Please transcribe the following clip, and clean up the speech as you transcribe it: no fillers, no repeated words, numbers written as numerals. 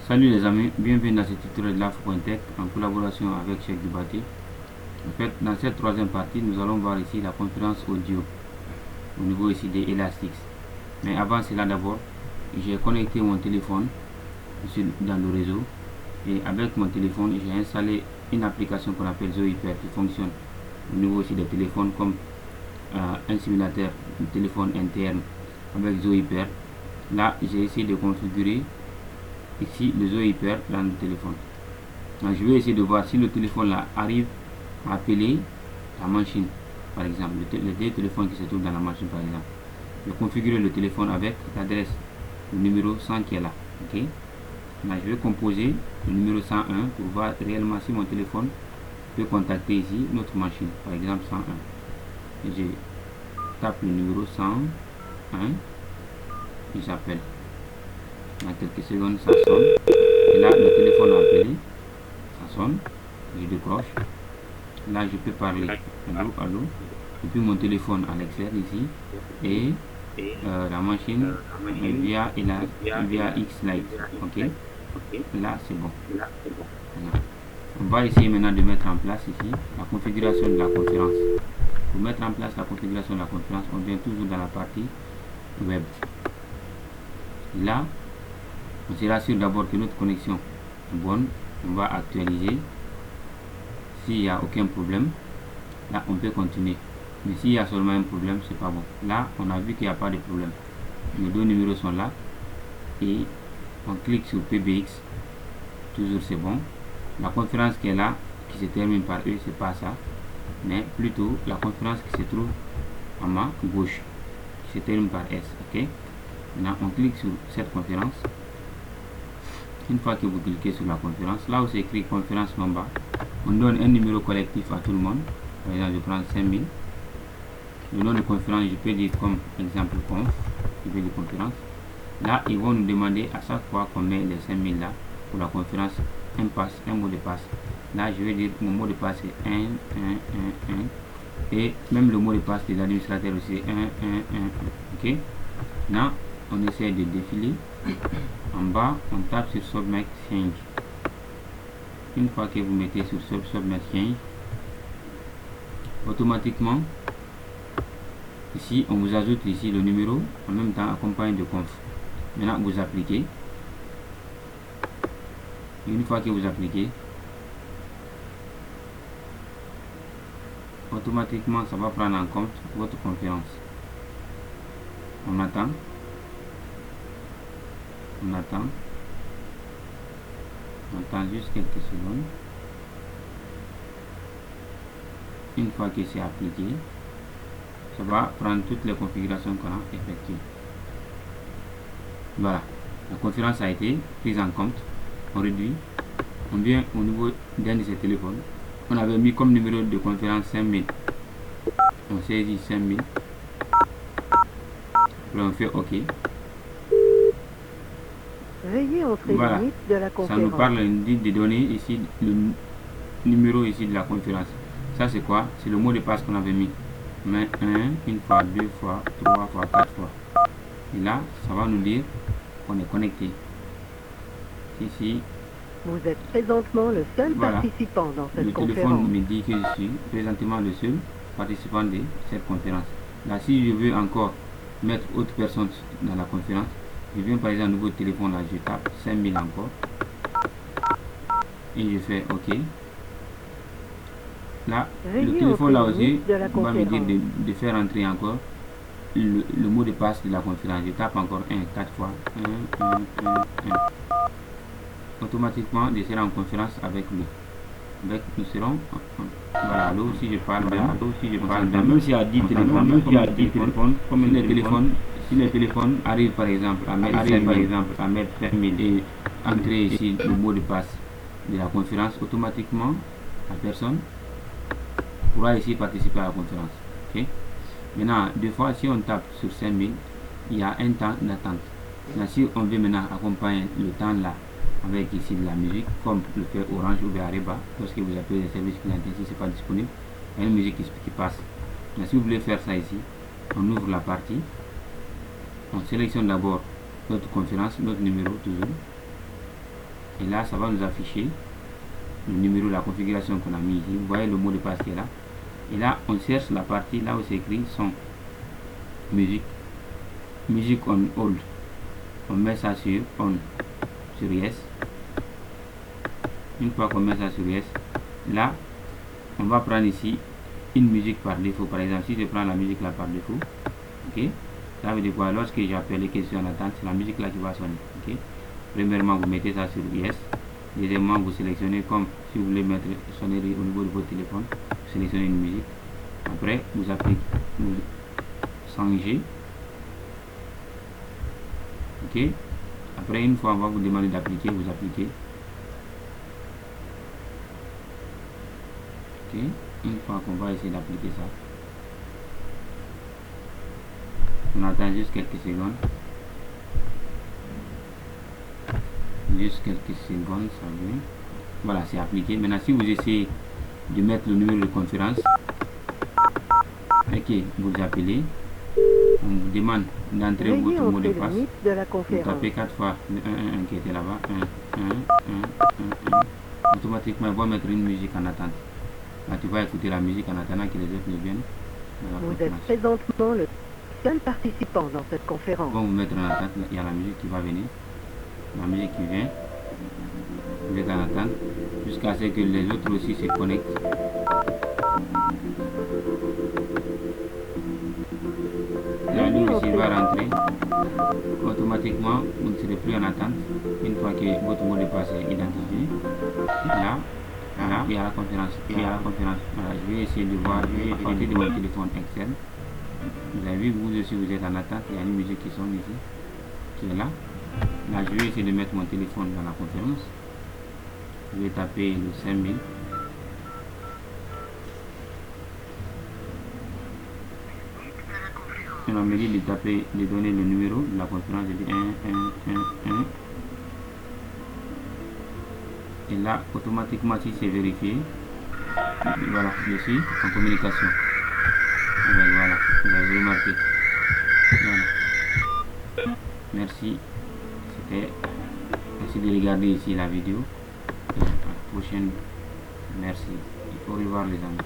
Salut les amis, bienvenue dans ce tutoriel de l'Afro.tech en collaboration avec Cheikh Dubaté. En fait, dans cette troisième partie, nous allons voir ici la conférence audio au niveau ici des Elastics. Mais avant cela, d'abord, j'ai connecté mon téléphone ici dans le réseau et avec mon téléphone, j'ai installé une application qu'on appelle ZoHyper qui fonctionne au niveau aussi des téléphones comme un simulateur de téléphone interne avec ZoHyper. Là, j'ai essayé de configurer ici le ZoHyper dans le téléphone. Donc, je vais essayer de voir si le téléphone là arrive à appeler la machine, par exemple, le téléphone qui se trouve dans la machine, par exemple. Je vais configurer le téléphone avec l'adresse, le numéro 100 qui est là. Ok. Là, je vais composer le numéro 101 pour voir réellement si mon téléphone peut contacter ici notre machine, par exemple 101. Et je tape le numéro 101 et j'appelle. Dans quelques secondes, ça sonne. Et là, le téléphone a appelé. Ça sonne. Je décroche. Là, je peux parler. Allô, allô. Et puis mon téléphone à l'extérieur ici. Et la machine via X-Lite. Ok. Là, c'est bon. Voilà. On va essayer maintenant de mettre en place ici la configuration de la conférence. Pour mettre en place la configuration de la conférence, on vient toujours dans la partie web. Là, on se rassure d'abord que notre connexion est bonne. On va actualiser. S'il n'y a aucun problème, là on peut continuer. Mais s'il y a seulement un problème, c'est pas bon. Là, on a vu qu'il n'y a pas de problème. Les deux numéros sont là. Et on clique sur PBX. Toujours c'est bon. La conférence qui est là, qui se termine par E, c'est pas ça. Mais plutôt la conférence qui se trouve à ma gauche, qui se termine par S. Ok. Maintenant, on clique sur cette conférence. Une fois que vous cliquez sur la conférence, là où c'est écrit conférence number, on donne un numéro collectif à tout le monde. Par exemple, je prends 5000. Le nom de conférence, je peux dire comme exemple conf. Je vais dire conférence. Là, ils vont nous demander à chaque fois qu'on met les 5000 là pour la conférence un mot de passe. Là, je vais dire mon mot de passe est 1, 1, 1, 1. Et même le mot de passe des administrateurs aussi est 1, 1, 1, 1. Ok. Là, on essaie de défiler. En bas, on tape sur Submit Change. Une fois que vous mettez sur Submit Change, automatiquement, ici, on vous ajoute ici le numéro en même temps accompagné de conf. Maintenant, vous appliquez. Une fois que vous appliquez, automatiquement, ça va prendre en compte votre conférence. On attend. On attend juste quelques secondes. Une fois que c'est appliqué, ça va prendre toutes les configurations qu'on a effectuées. Voilà, la conférence a été prise en compte. On réduit, on vient au niveau d'un de ces téléphones. On avait mis comme numéro de conférence 5000. On saisit 5000. Puis on fait OK. Veuillez entrer Voilà, limite de la ça conférence. nous parle de donner ici le numéro ici de la conférence. Ça c'est quoi? C'est le mot de passe qu'on avait mis. Mais 1, une fois, 2 fois, 3 fois, 4 fois. Et là, ça va nous dire qu'on est connecté. Ici, Vous êtes présentement le seul voilà. participant dans cette Le téléphone conférence. me dit que je suis présentement le seul participant de cette conférence. Là, si je veux encore mettre autre personne dans la conférence, je viens par exemple nouveau téléphone là, je tape 5000 encore et je fais OK. Là, Veuillez le téléphone là entrer aussi limite de la va me dire conférence. de faire entrer encore le mot de passe de la conférence. Je tape encore 1, 4 fois. 1, 1, 1, 1. Automatiquement, je serai en conférence avec lui. Nous serons, voilà, là aussi je parle bien, même s'il y a 10 téléphones, comme si les téléphones arrivent par exemple à mettre 5000 et entrer ici le mot de passe de la conférence, automatiquement la personne pourra ici participer à la conférence. Okay? Maintenant, deux fois, si on tape sur 5000, il y a un temps d'attente. Si on veut maintenant accompagner le temps là avec ici de la musique, comme le fait Orange ou Areba, lorsque vous appelez les services clients, si ce n'est pas disponible, il y a une musique qui passe. Mais si vous voulez faire ça ici, on ouvre la partie, on sélectionne d'abord notre conférence, notre numéro toujours, Et là, ça va nous afficher le numéro, la configuration qu'on a mis ici. Vous voyez le mot de passe qui est là. Et là, on cherche la partie là où c'est écrit son, musique, musique on hold. On met ça sur on, sur yes. Une fois qu'on met ça sur yes, là, on va prendre ici une musique par défaut. Par exemple, si je prends la musique là par défaut, ok, ça veut dire quoi? Lorsque j'appelle les questions en attente, c'est la musique là qui va sonner. Ok. Premièrement, vous mettez ça sur yes. Deuxièmement, vous sélectionnez comme si vous voulez mettre sonnerie au niveau de votre téléphone. Vous sélectionnez une musique. Après, vous appliquez, vous changez. Ok. Après, une fois on va vous demander d'appliquer, vous appliquez. Ok. Une fois qu'on va essayer d'appliquer ça, on attend juste quelques secondes. Juste quelques secondes, ça vient. Voilà, c'est appliqué. Maintenant, si vous essayez de mettre le numéro de conférence, ok, vous appelez, on vous demande d'entrer votre mot de passe. Vous tapez 4 fois le 1 qui était là-bas, 1. Automatiquement, il va mettre une musique en attente. Là, tu vas écouter la musique en attendant que les autres ne viennent. Vous êtes présentement le seul participant dans cette conférence. Bon, vous mettre en attente, il y a la musique qui va venir. La musique qui vient. Vous êtes en attente jusqu'à ce que les autres aussi se connectent. La ligne aussi va rentrer. Automatiquement, vous ne serez plus en attente. Une fois que votre mot de passe est identifié. Là, il y a la conférence. Voilà, je vais essayer de voir à partir de mon téléphone externe. Vous avez vu, vous aussi vous êtes en attente. Il y a une musique qui sonne ici, qui est là. Là, je vais essayer de mettre mon téléphone dans la conférence. Je vais taper le 5000. On me dit de taper, de donner le numéro de la conférence. Je dis 1. Et là, automatiquement, si c'est vérifié, voilà, je suis en communication. Voilà, vous avez remarqué. Voilà. Merci. Merci de regarder ici la vidéo. Et à la prochaine. Merci. Au revoir les amis.